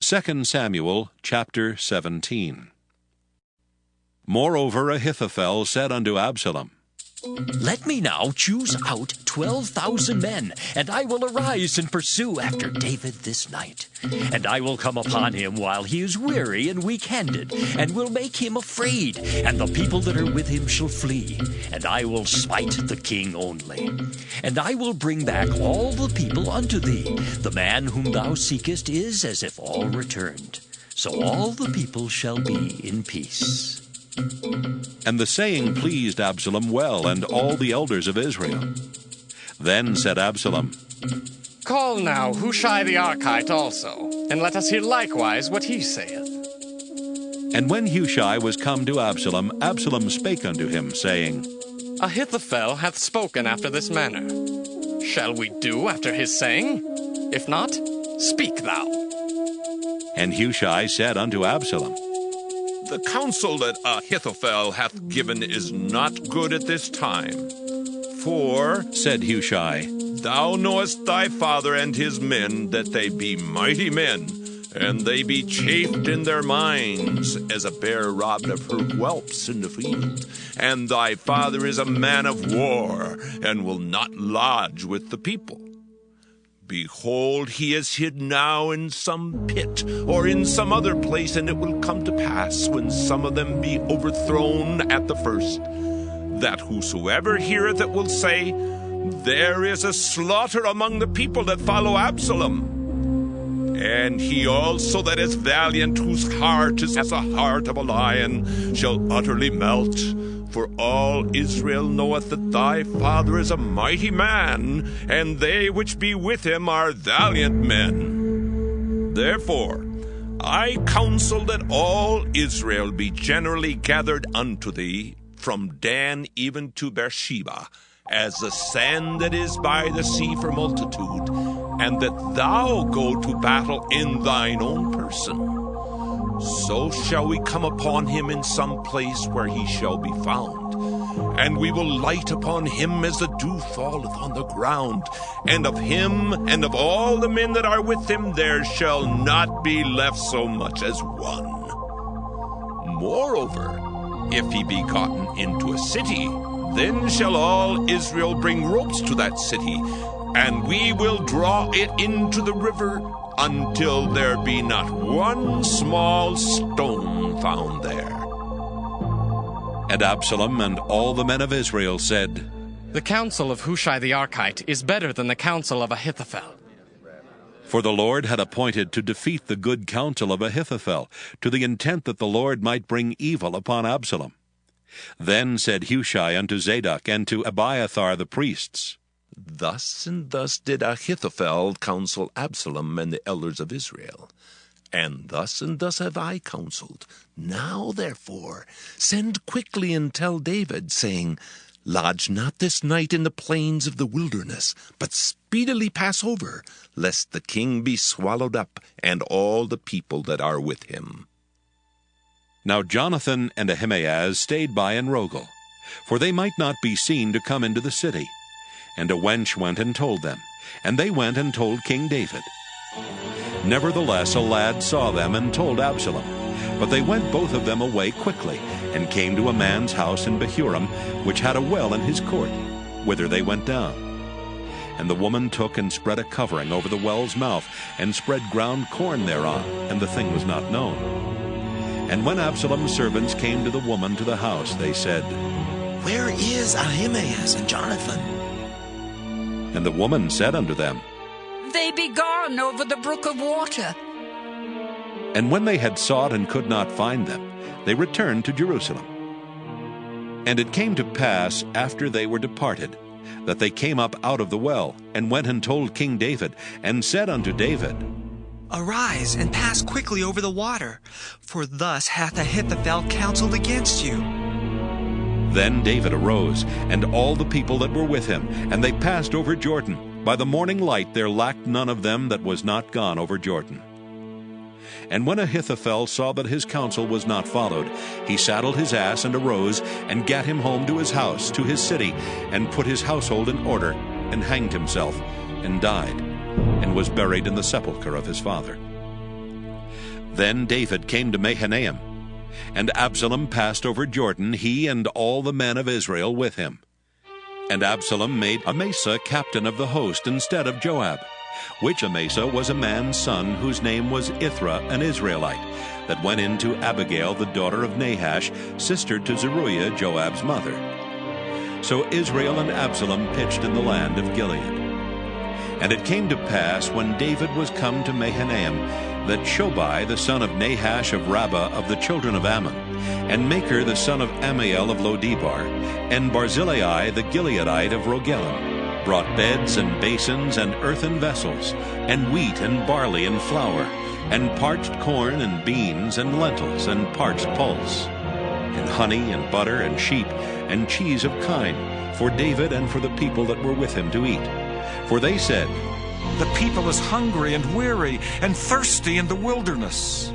2 Samuel chapter 17. Moreover Ahithophel said unto Absalom, Let me now choose out 12,000 men, and I will arise and pursue after David this night. And I will come upon him while he is weary and weak-handed, and will make him afraid, and the people that are with him shall flee. And I will smite the king only. And I will bring back all the people unto thee. The man whom thou seekest is as if all returned. So all the people shall be in peace. And the saying pleased Absalom well, and all the elders of Israel. Then said Absalom, Call now Hushai the Archite also, and let us hear likewise what he saith. And when Hushai was come to Absalom, Absalom spake unto him, saying, Ahithophel hath spoken after this manner. Shall we do after his saying? If not, speak thou. And Hushai said unto Absalom, The counsel that Ahithophel hath given is not good at this time. For, said Hushai, thou knowest thy father and his men, that they be mighty men, and they be chafed in their minds, as a bear robbed of her whelps in the field. And thy father is a man of war, and will not lodge with the people. Behold, he is hid now in some pit, or in some other place, and it will come to pass, when some of them be overthrown at the first, that whosoever heareth it will say, There is a slaughter among the people that follow Absalom. And he also that is valiant, whose heart is as a heart of a lion, shall utterly melt. For all Israel knoweth that thy father is a mighty man, and they which be with him are valiant men. Therefore I counsel that all Israel be generally gathered unto thee, from Dan even to Beersheba, as the sand that is by the sea for multitude, and that thou go to battle in thine own person. So shall we come upon him in some place where he shall be found, and we will light upon him as the dew falleth on the ground, and of him and of all the men that are with him there shall not be left so much as one. Moreover, if he be gotten into a city, then shall all Israel bring ropes to that city, and we will draw it into the river, until there be not one small stone found there. And Absalom and all the men of Israel said, The counsel of Hushai the Archite is better than the counsel of Ahithophel. For the Lord had appointed to defeat the good counsel of Ahithophel, to the intent that the Lord might bring evil upon Absalom. Then said Hushai unto Zadok and to Abiathar the priests, Thus and thus did Ahithophel counsel Absalom and the elders of Israel. And thus have I counseled. Now therefore send quickly and tell David, saying, Lodge not this night in the plains of the wilderness, but speedily pass over, lest the king be swallowed up, and all the people that are with him. Now Jonathan and Ahimaaz stayed by in Rogel, for they might not be seen to come into the city. And a wench went and told them, and they went and told King David. Nevertheless a lad saw them and told Absalom. But they went both of them away quickly, and came to a man's house in Bahurim, which had a well in his court, whither they went down. And the woman took and spread a covering over the well's mouth, and spread ground corn thereon, and the thing was not known. And when Absalom's servants came to the woman to the house, they said, Where is Ahimaaz and Jonathan? And the woman said unto them, They be gone over the brook of water. And when they had sought and could not find them, they returned to Jerusalem. And it came to pass, after they were departed, that they came up out of the well, and went and told King David, and said unto David, Arise and pass quickly over the water, for thus hath Ahithophel counseled against you. Then David arose, and all the people that were with him, and they passed over Jordan. By the morning light there lacked none of them that was not gone over Jordan. And when Ahithophel saw that his counsel was not followed, he saddled his ass and arose, and gat him home to his house, to his city, and put his household in order, and hanged himself, and died, and was buried in the sepulchre of his father. Then David came to Mahanaim, and Absalom passed over Jordan, he and all the men of Israel with him. And Absalom made Amasa captain of the host instead of Joab, which Amasa was a man's son whose name was Ithra, an Israelite, that went in to Abigail, the daughter of Nahash, sister to Zeruiah, Joab's mother. So Israel and Absalom pitched in the land of Gilead. And it came to pass, when David was come to Mahanaim, that Shobai the son of Nahash of Rabbah of the children of Ammon, and Machir the son of Ammiel of Lodebar, and Barzillai the Gileadite of Rogelim, brought beds and basins and earthen vessels, and wheat and barley and flour, and parched corn and beans and lentils and parched pulse, and honey and butter and sheep and cheese of kine, for David and for the people that were with him to eat. For they said, The people is hungry and weary and thirsty in the wilderness.